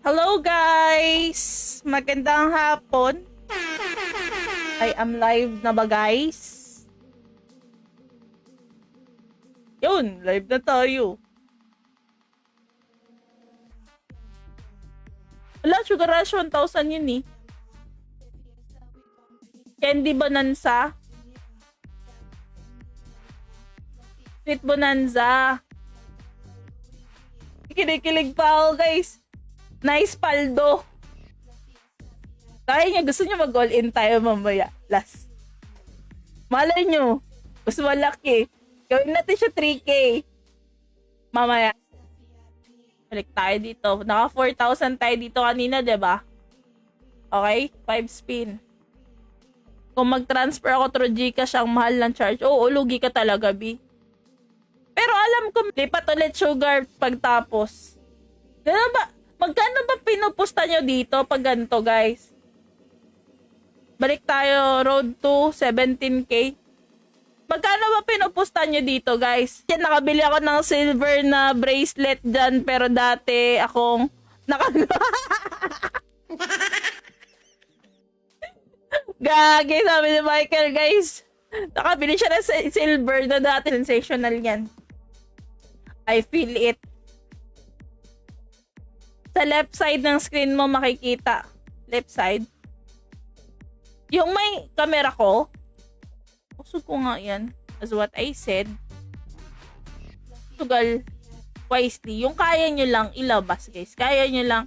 Hello guys! Magandang hapon. I am live na ba guys? Yun, live na tayo. Wala, Sugar Rush 1,000 yun eh. Candy Bonanza. Sweet Bonanza. Kinikilig pa ako guys. Nice paldo. Kaya niya, gusto niya mag-all in tayo mamaya. Last. Malay nyo. Mas malaki. Gawin natin siya 3K. Mamaya. Balik tayo dito. Naka 4,000 tayo dito kanina, diba? Okay? 5 spin. Kung mag-transfer ako through Gcash, ang mahal ng charge. Oo, lugi ka talaga, B. Pero alam ko, lipat ulit Sugar pagtapos. Gano'n ba? Magkano ba pinupusta nyo dito pag ganito, guys? Balik tayo, road to 17K. Magkano ba pinupusta nyo dito, guys? Yan, nakabili ako ng silver na bracelet dyan, pero dati akong Gagi, sabi ni Michael, guys. Nakabili siya ng silver na dati. Sensational yan. I feel it. Sa left side ng screen mo makikita. Left side. Yung may camera ko. Usog ko nga yan. As what I said. Sugal wisely. Yung kaya nyo lang ilabas, guys. Kaya nyo lang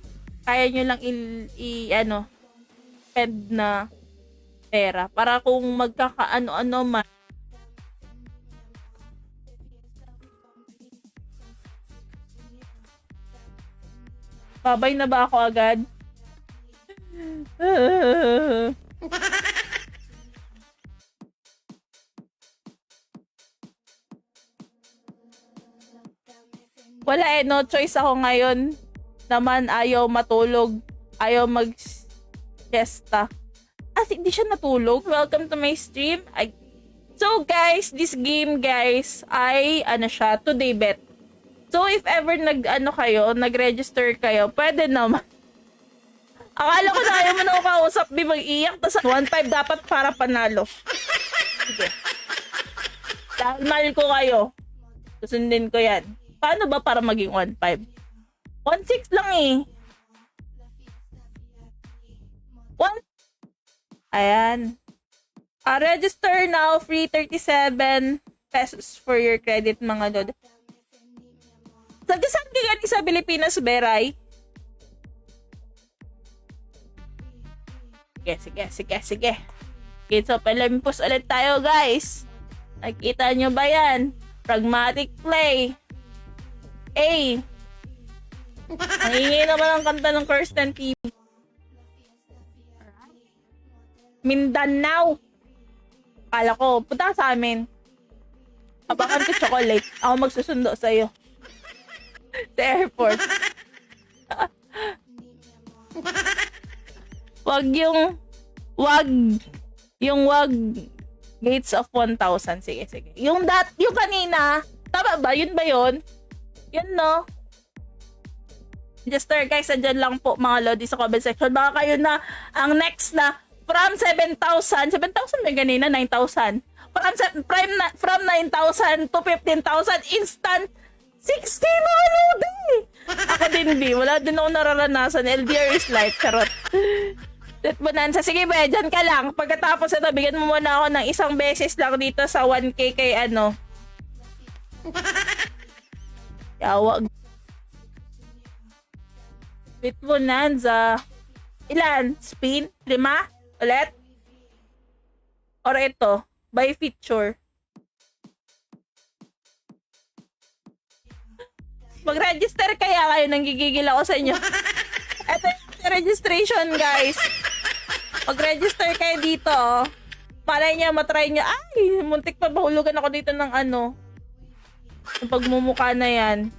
spend na pera. Para kung magkakaano-ano man. Babay na ba ako agad? Wala eh, no choice ako ngayon. Naman ayaw matulog. Ayaw mag-siesta. Hindi siya natulog. Welcome to my stream. So guys, this game guys ay today bet. So, if ever nag-register kayo, pwede naman. Akala ko na ayaw mo na kausap, mag-iyak. Tapos 1.5 dapat para panalo. Sige. Dahil mahal ko kayo, susundin ko yan. Paano ba para maging 1.5? 1.6 lang eh. Ayan. Register now, free 37 pesos for your credit mga lod. Saan ka galing sa Pilipinas, Beray? Sige. So, palamimpos ulit tayo, guys. Nakita nyo ba yan? Pragmatic play. Nangingi naman ang kanta ng Kirsten TV. Mindanao. Kala ko, punta sa amin. Abakan ko chocolate. Ako magsusundo sa'yo. Sa airport. Wag gates of 1,000. Sige. Yung kanina, tama ba? Yun ba yun? Yun, no? Register, guys. Andyan lang po, mga lodi, sa comment section. Baka kayo na, ang next na, from 7,000. 7,000 may ganina, 9,000. From 9,000 to 15,000, instant 6K mga lodi! Ako din, B. Wala din ako nararanasan. LDR is life. Charot. Let Bonanza. Sige ba, dyan ka lang. Pagkatapos ito, bigyan mo muna ako ng isang beses lang dito sa 1K kay Yawag. Let Bonanza. Ilan? Spin? 5? Ulit? Or ito? By feature. Mag-register kaya kayo, nanggigigil ako sa inyo. Ito yung registration, guys. Mag-register kayo dito, oh. Malay niya, matry niya. Ay, muntik pa bahulugan ako dito ng yung pagmumukha na yan.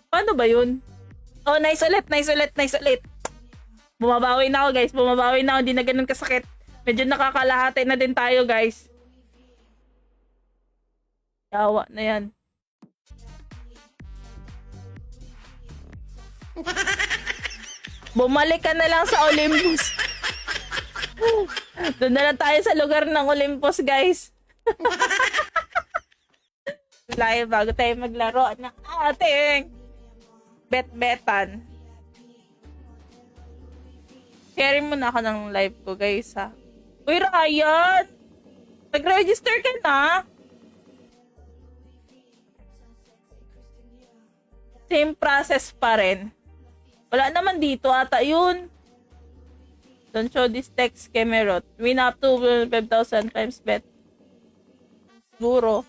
Paano ba yun? Oh, nice ulit. Bumabawi na ako, guys. Bumabawi na ako. Hindi na ganun kasakit. Medyo nakakalahati na din tayo, guys. Yawa na yan. Bumalik ka na lang sa Olympus. Doon na lang tayo sa lugar ng Olympus, guys. Live bago tayo maglaro ng ating bet-betan. Share mo na ako ng live ko, guys, ha. Uy, Ryan! Nag-register ka na? Same process pa rin. Wala naman dito ata yun. Don't show this text, Kemerot. Win up to 5,000 times bet. Siguro.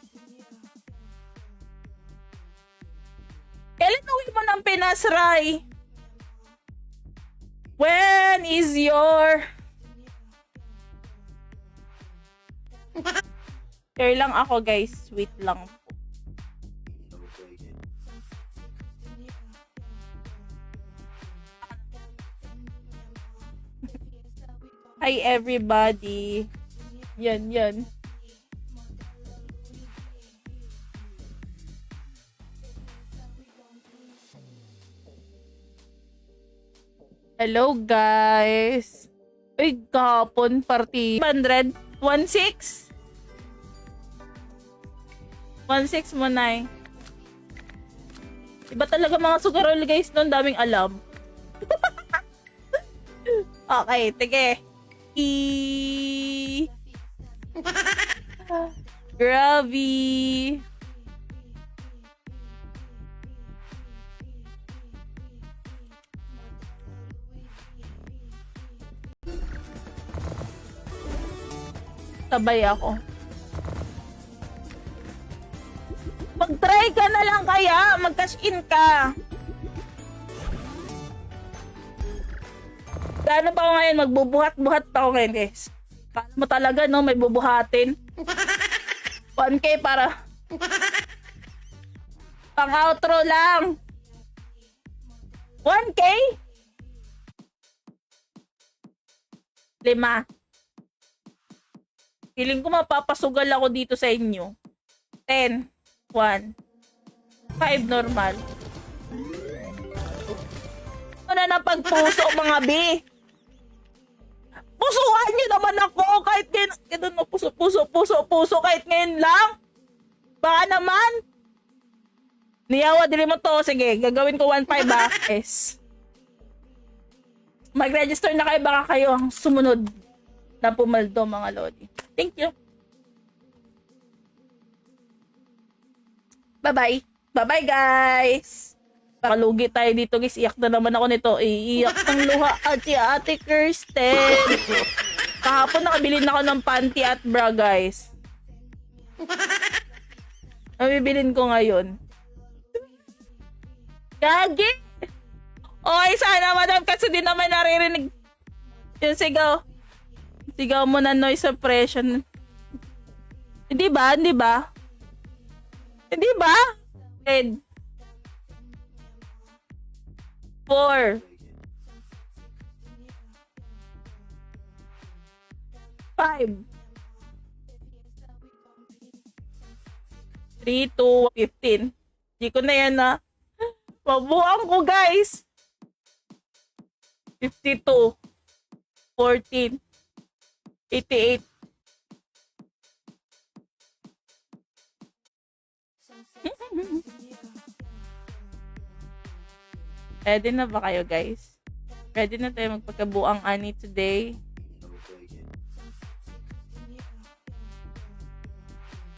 Kailan uwi mo ng Pinas, Rai? When is your... Share lang ako, guys. Sweet lang po. Hi, everybody. Yan. Hello, guys. Uy, kahapon party. 100? 16? 16 mo na eh. Iba talaga mga sugarol, guys. Noon daming alam. Okay, sige. Gravy. Sabay ako. Mag-try ka na lang kaya. Mag-cash in ka. Gano'n pa ako ngayon? Magbubuhat-buhat pa ako ngayon, guys. Paano mo talaga, no? May bubuhatin. 1K para pang outro lang. 1K? 5. Feeling ko mapapasugal ako dito sa inyo. 10. 1. 5 normal. Ano na pagpuso, mga B? Pusuhan nyo naman ako kahit ganun mo puso kahit ngayon lang. Baka naman. Niyawa, dili mo to. Sige, gagawin ko 1.5 ba? Yes. Mag-register na kayo, baka kayo ang sumunod na pumaldo, mga lodi. Thank you. Bye-bye. Bye-bye, guys. Kalugi tayo dito, guys. Iyak na naman ako nito. Iiyak ng luha at si Ate Kirsten. Kahapon nakabili na ako ng panty at bra, guys. Mabibilin ko ngayon. Gagi! Oy, sana madam kasi di naman naririnig yung sigaw. Sigaw mo na noise suppression. Hindi ba? Hindi ba? Hindi ba? 10. 4. 5. 3, 2, 15. Hindi ko na yan na. Mabuang ko, guys. 52. 14. 88. Ready na ba kayo, guys? Ready na tayo magpagkabuang ani today?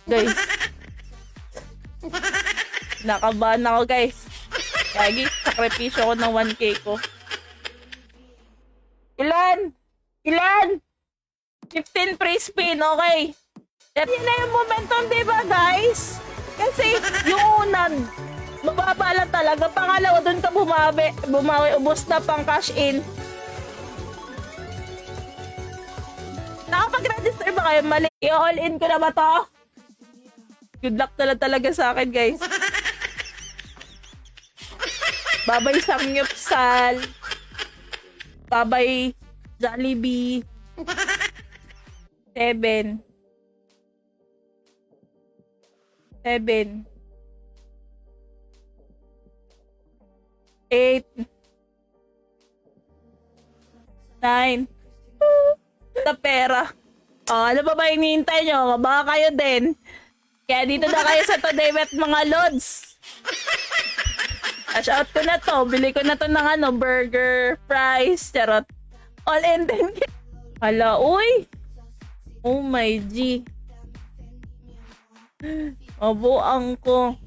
Guys. Nakabahan ako, guys. Lagi, sakripisyo ko ng 1K ko. Ilan? 15 free spin, okay. Yan na yung momentum, diba, guys? Kasi yung unang mababa lang talaga. Pangalawa, doon ka bumawi, ubos na pang cash in. Nakapag-register ba kayo? Mali. I-all in ko na ba to? Good luck talaga sa akin, guys. Babay Samgyupsal. Babay, Jollibee. 7. 7. 8. 9. Sa pera. Oh, ano ba hinihintay nyo? Baka kayo din. Kaya dito na kayo sa Today Bet mga lods. Cash out ko na to. Bili ko na to ng burger, fries, charot. All in din. Hala, uy. Oh my G. Mabuang ko.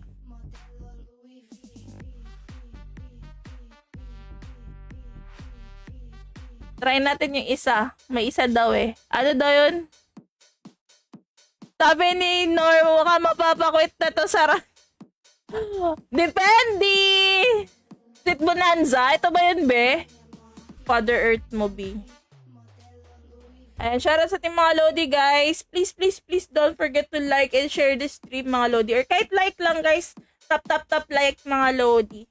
Try natin yung isa. May isa daw eh. Ano daw yun? Sabi ni Nor, baka mapapakwit na to, Sarah. Depende! Sweet Bonanza? Ito ba yun, be? Father Earth movie. Ayan, shoutout sa ating mga Lodi, guys. Please, please, please don't forget to like and share this stream, mga Lodi. Or kahit like lang, guys. Tap, tap, tap, like, mga Lodi.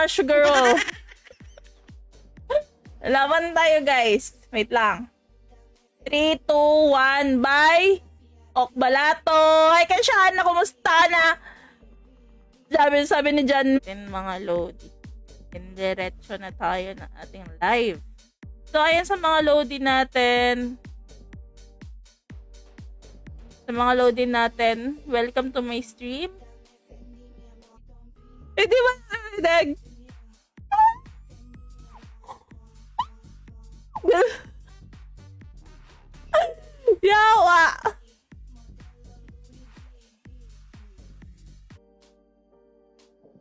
Sugar roll. Laban tayo, guys. Wait lang. 3, 2, 1, bye! Okbalato! Ay, Kansyana, kumusta na? Sabi ni John. Mga Lodi. Indiretso na tayo ng ating live. So, ayan sa mga Lodi natin. Sa mga Lodi natin, welcome to my stream. Eh, di ba? Yawa!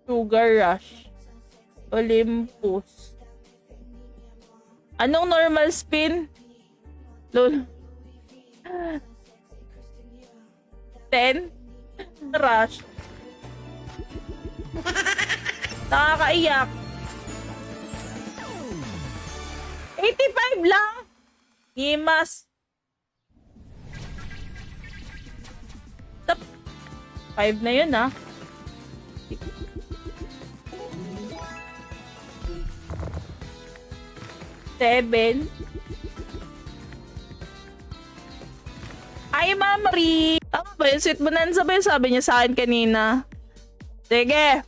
Sugar Rush. Olympus. Anong normal spin? Lol. 10? Rush. Nakakaiyak. 85 lang. Himas. 5 na yun, ah. Seven. Ay, Ma'am Ri. Tama ba yun? Sweet Bonanza ba yun? Sabi niya sa akin kanina. Sige.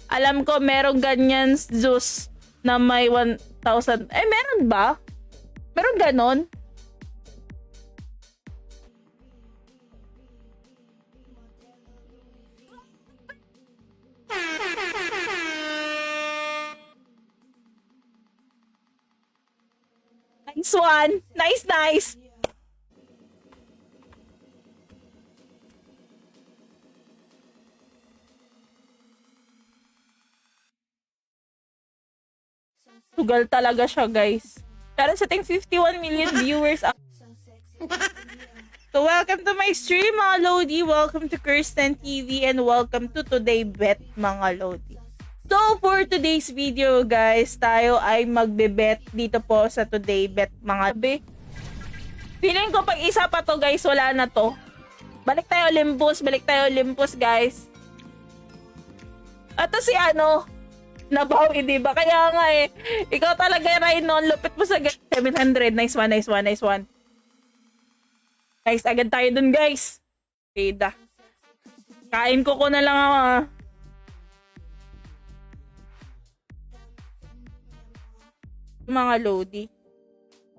Alam ko merong ganyan Zeus na may 1,000. Eh, meron ba? Meron ganon? Nice one. Nice, nice. Sugal talaga siya, guys. Pero sa ting 51 million viewers. So, welcome to my stream, mga Lodi. Welcome to Kirsten TV and welcome to Today Bet, mga Lodi. So, for today's video, guys, tayo ay magbe-bet dito po sa Today Bet, mga be. Feeling ko pag isa pa to, guys, wala na to. Balik tayo Olympus, guys. Ato si nabawi, diba? Kaya nga eh. Ikaw talaga, Rhino. Lupit mo sa 700. Nice one, nice one, nice one. Nice, agad tayo dun, guys. Pida. Kain ko na lang ako, ah. Mga Lodi.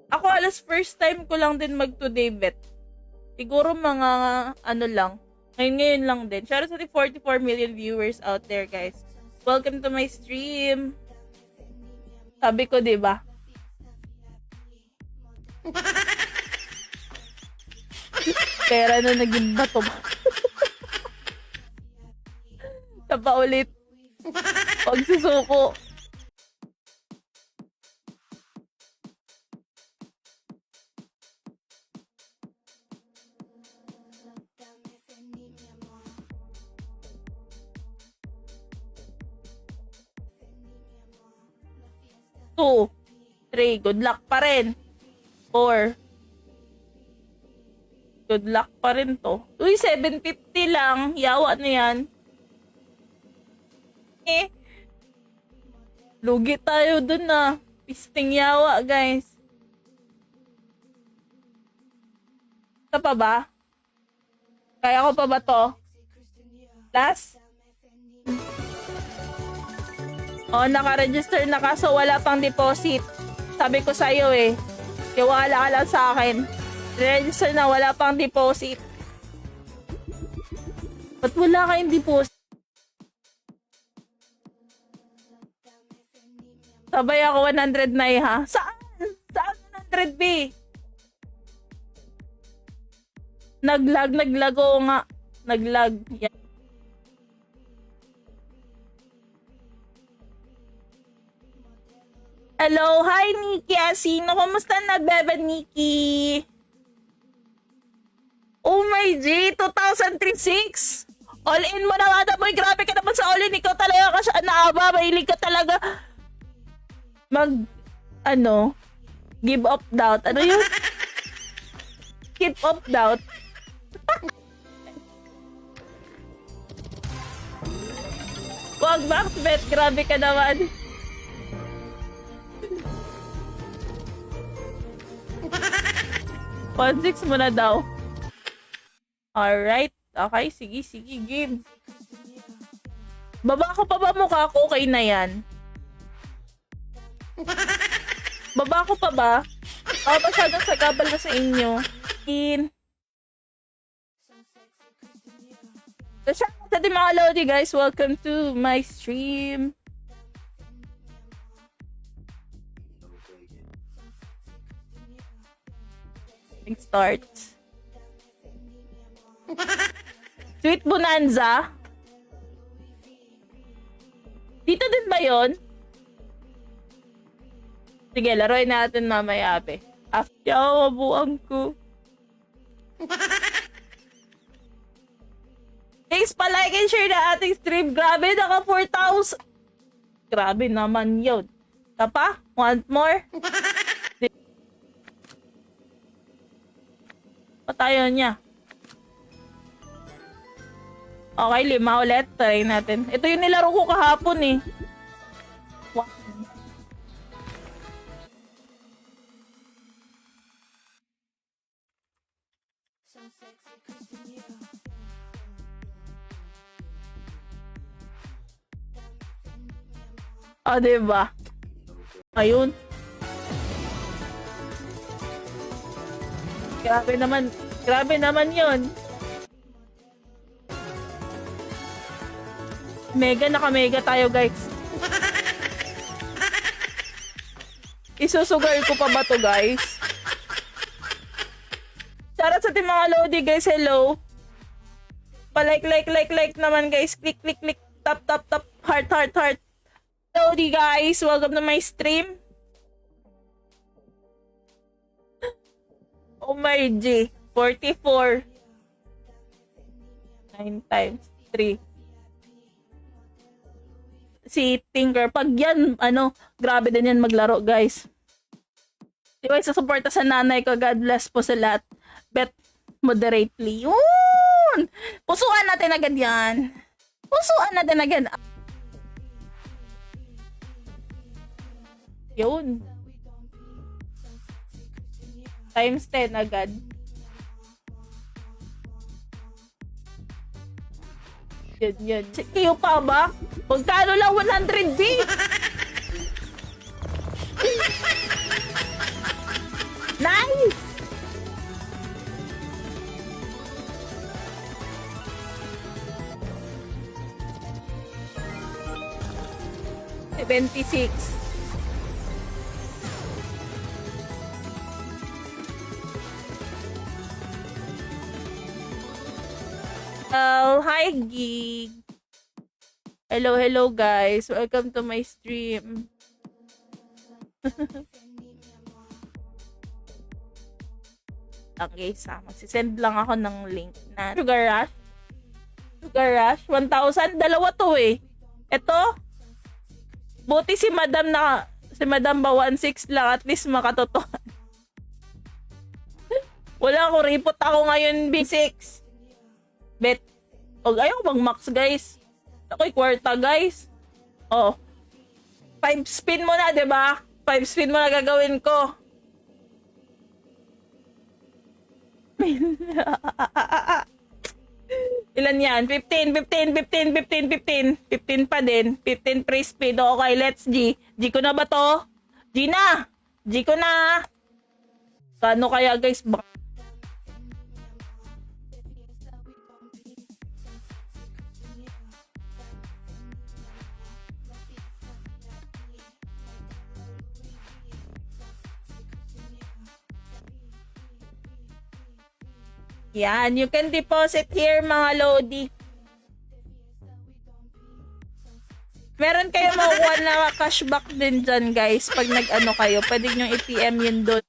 Ako alas first time ko lang din mag-today bet. Siguro mga lang. Ngayon lang din. Shoutout sa 44 million viewers out there, guys. Welcome to my stream. Sabi ko, diba? Pera na naging bato. Tapa ulit. Huwag susuko. Two, 3, good luck pa rin. 4, good luck pa rin to. Uy, 750 lang. Yawa na yan. Lugi tayo dun na. Pisting yawa, guys. Ito pa ba? Kaya ko pa ba to? Last? Oh, naka-register na kaso wala pang deposit. Sabi ko sa'yo eh. Iwala ka lang sa akin. Register na, wala pang deposit. Ba't wala kayong deposit? Sabay ako 100 na ha? Saan? Saan 100 B? Naglag oo nga. Naglag. Yeah. Hello, hi Nikki Asino. Kumusta na, bebe Nikki? Oh my G, 2036. All in mo na nga, boy. Grabe ka naman sa all in. Ikaw talaga ka siya naaba. Mahilig ka talaga give up doubt. Ano yun? Keep up doubt. Wag back bet. Grabe ka naman. One six mo na daw. Alright. Okay, sige, game. Baba ko pa ba mukha ko? Okay na yan. Baba ko pa ba? Baka masyadong sagabal na sa inyo. So, shout out sa ating mga Lodi guys. Welcome to my stream. Start. Sweet Bonanza. Dito din ba yun? Sige, laruin natin mamaya, be. After mabuang ko. Thanks pa like and share na ating stream. Grabe, naka 4,000. Grabe naman yun. Tapa? Want more? Patayo niya. Okay, 5 ulit. Try natin. Ito yung nilaro ko kahapon eh. Wow. Oh, diba? Ayun. Grabe naman yun. Naka-mega tayo, guys. Isusugal ko pa ba to, guys? Shoutout sa ating mga Lodi, guys. Hello. Pa-like naman, guys. Click. Tap. Heart. Lodi, guys. Welcome to my stream. Oh my G. 44. 9 times 3. Si Tinker. Pag yan, grabe din yan maglaro, guys. Diba, susuporta sa nanay ko. God bless po sa lahat. Bet moderately. Yun! Pusuan natin agad yan. Yun. Times 10 agad. Yun. Kayo pa ba? Magkano lang 100B? Nice! $76. Oh, hi Gig. Hello guys. Welcome to my stream. Okay, magsisend lang ako ng link na Sugar Rush 1,000. Dalawa to eh. Ito. Buti si Madam ba 1,600 lang, at least makatotohan. Wala ko, report ako ngayon B6. Bet. Ayaw mag-max, guys. Ako'y kwarta, guys. Oh. 5 spin mo na, di ba? 5 spin mo na gagawin ko. Ilan yan? 15, 15, 15, 15, 15. 15 pa din. 15 free speed. Okay, let's G. G ko na ba to? G na! G ko na! Kano kaya guys? Yan, you can deposit here mga Lodi. Meron kayo makukuha na cashback din dyan guys. Pag nag-ano kayo, pwede nyo i-PM yun doon.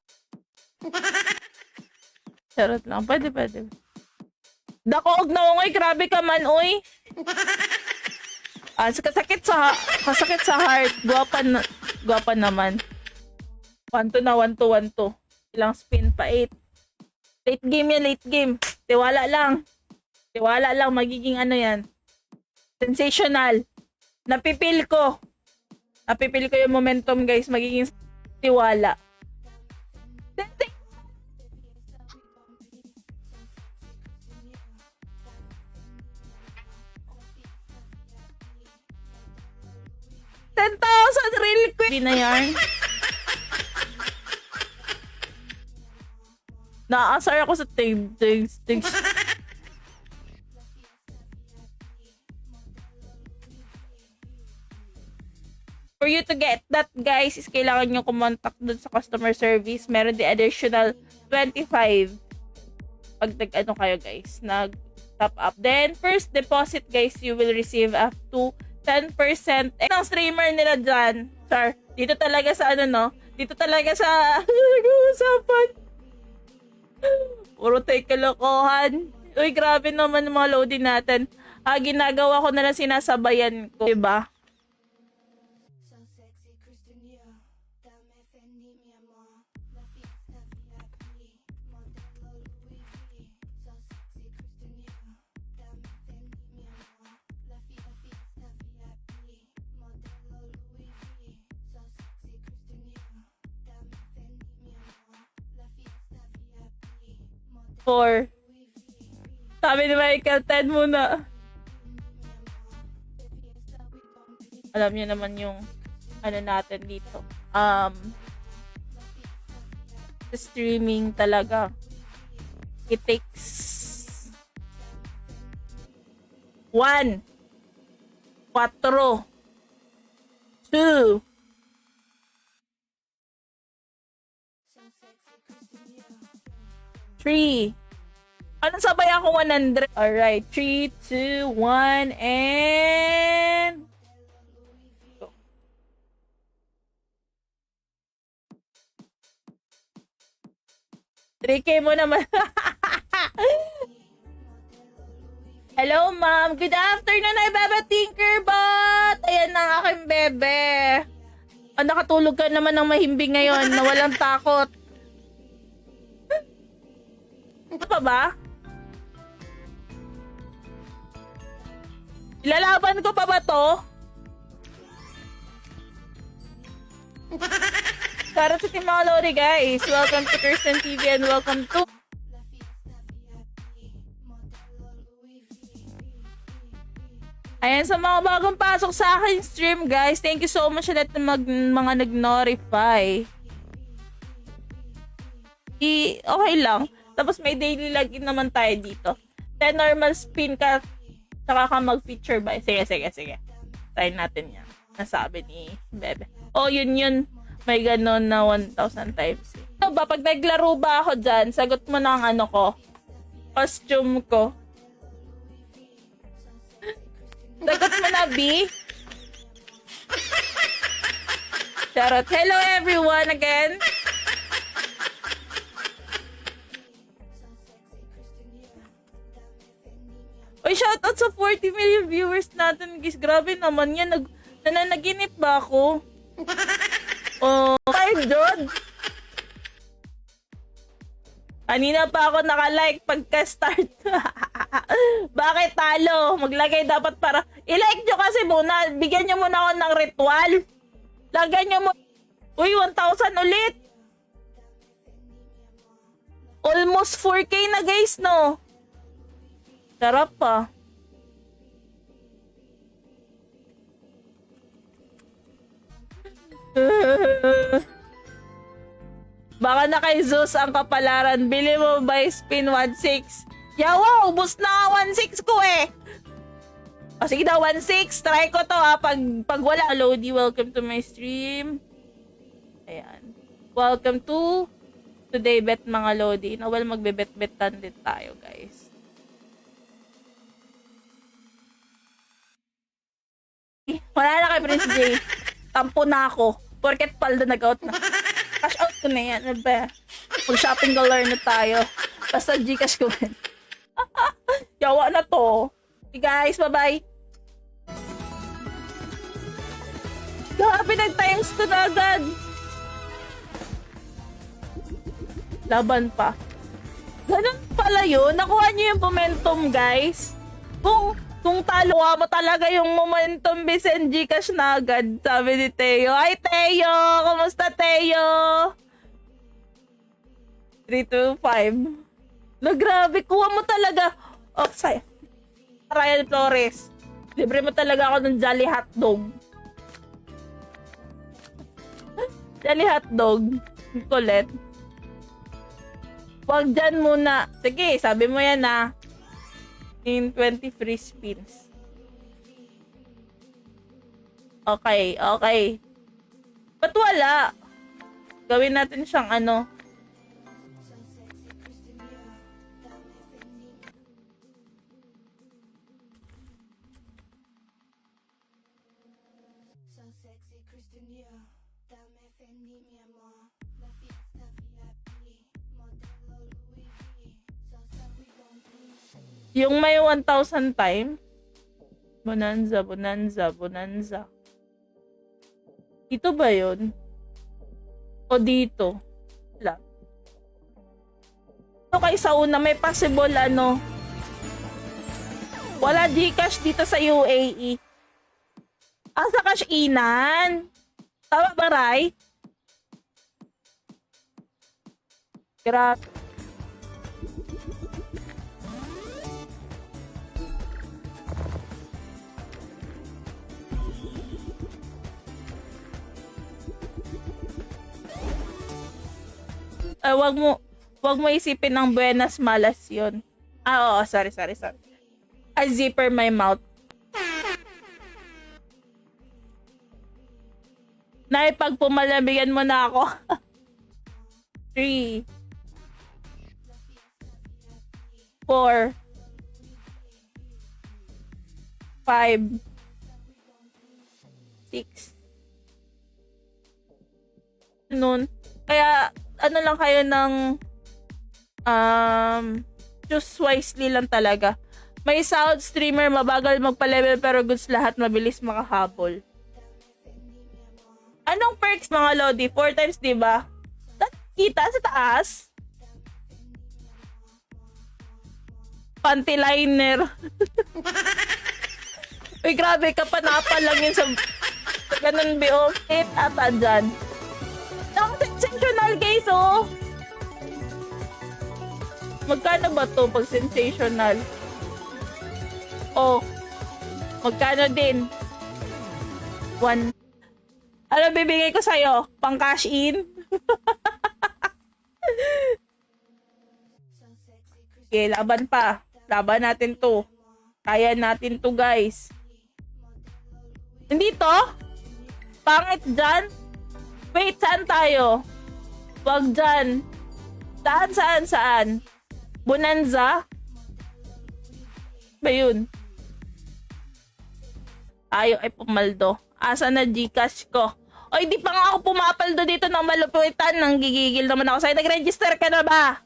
Charot lang, pwede. Dakoog na ungoy, grabe ka man, uy. Kasakit sa heart. Guwapa naman. 1-2 na, 1-2. Ilang spin pa, 8. Late game yan, late game. Tiwala lang, magiging ano yan. Sensational. Napipil ko yung momentum guys, magiging tiwala. 10,000 real quick. Hindi na yarn. Naaasar ako sa things. For you to get that, guys, is kailangan nyo kumontak dun sa customer service. Meron di additional 25 pag nag-ano kayo, guys, nag-top up. Then, first deposit, guys, you will receive up to 10%. Ang streamer nila dyan, char, dito talaga sa ano, no? Dito talaga sa nag-uusapan. Puro take kalokohan. Uy, grabe naman yung mga loading natin. Ginagawa ko na lang sinasabayan ko, diba? Sabi ni Michael, 10 muna. Alam niyo naman yung ano natin dito. Streaming talaga. It takes 1, 4, 2, 3. Anong sabay ako 100? Alright, 3, 2, 1, and go. $3K mo naman. Hello, ma'am. Good afternoon, ay Bebe Tinkerbot. Ayan na ang aking bebe. Nakatulog ka naman ng mahimbing ngayon na walang takot. Ano pa ba? Ilalaban ko pa ba to? Para sa Team Lodi, guys. Welcome to Kirsten TV and welcome to... Ayan, sa mga bagong pasok sa akin stream, guys. Thank you so much ulit na mga nag-notify. Okay lang. Tapos may daily login naman tayo dito. 10 normal spin ka, saka ka mag-feature ba? Sige. Try natin yan. Nasabi ni Bebe. Oh, yun. May ganon na 1,000 times. Ano ba? Pag naglaro ba ako dyan, sagot mo na ang ano ko. Costume ko. Sagot mo na, B. Charot. Hello everyone again. Uy, shoutout sa 40 million viewers natin, guys. Grabe naman yan. Nananaginip ba ako? Oh, my God. Kanina pa ako naka-like pagka-start. Bakit talo? Maglagay dapat para... I-like nyo kasi muna. Bigyan nyo muna ako ng ritual. Lagyan nyo mo. Uy, 1,000 ulit. Almost 4K na guys, no? Sarap pa. Baka na kay Zeus ang kapalaran. Bili mo by spin 1.6. Yawa, ubos na nga 1.6 ko eh. O sige daw, 1.6. Try ko to ha. Pag wala, Lodi, welcome to my stream. Ayan. Welcome to Today Bet mga Lodi. Well, magbe-bet-betan din tayo guys. Wala na kay Prince J. Tampo na ako. Porket paldo nag-out na. Cash out ko na yan. Ano ba? Mag-shopping galore na tayo. Basta Gcash ko man. Yawa na to. Okay guys, bye-bye. Grabe, nag-times 2 na agad. Laban pa. Ganun pala yun. Nakuha niyo yung momentum, guys. Kung talo mo talaga yung momentum, Bisen Gcash na agad. Sabi ni Teo. Hi, Teo! Kumusta, Teo? 325. No, grabe. Kuha mo talaga. Oh, say. Ryan Flores. Libre mo talaga ako ng Jolly Hotdog. Jolly Hotdog. Kulit. Wag dyan muna. Sige, sabi mo yan na. In 20 free spins. Okay, okay. Ba't wala? Gawin natin siyang ano. Yung may 1,000 time. Bonanza, bonanza, bonanza. Dito ba yun? O dito? Wala. Ito kay sa una, may possible ano. Wala Gcash dito sa UAE. Sa cash inan. Tama ba, Ray? Grabe. Wag mo isipin ng buenas malas yun. Oo, sorry. I zipper my mouth. Pag pumalamigan mo na ako. 3 4 5 6 Noon. Kaya ano lang kayo ng choose wisely lang talaga. May South streamer mabagal magpa-level pero goods lahat mabilis makahabol. Anong perks mga Lodi? 4 times, diba? Kita sa taas. Panty liner. Uy, grabe ka pa lang yun sa ganun B.O. 8 ata dyan. Sensational guys, oh. Magkano ba to pag sensational? Oh. Magkano din? 1. Ano bibigay ko sa'yo? Pang cash in? Okay, laban pa. Laban natin to. Kaya natin to, guys. Hindi to? Pangit dyan? Wait, saan tayo? Wag dyan. Saan? Bonanza? Ba yun? Tayo ay pumaldo. Asa na Gcash ko? Oy, di pa nga ako pumapaldo dito ng malupitan. Nang gigigil naman ako sa'yo. Nag-register ka na ba?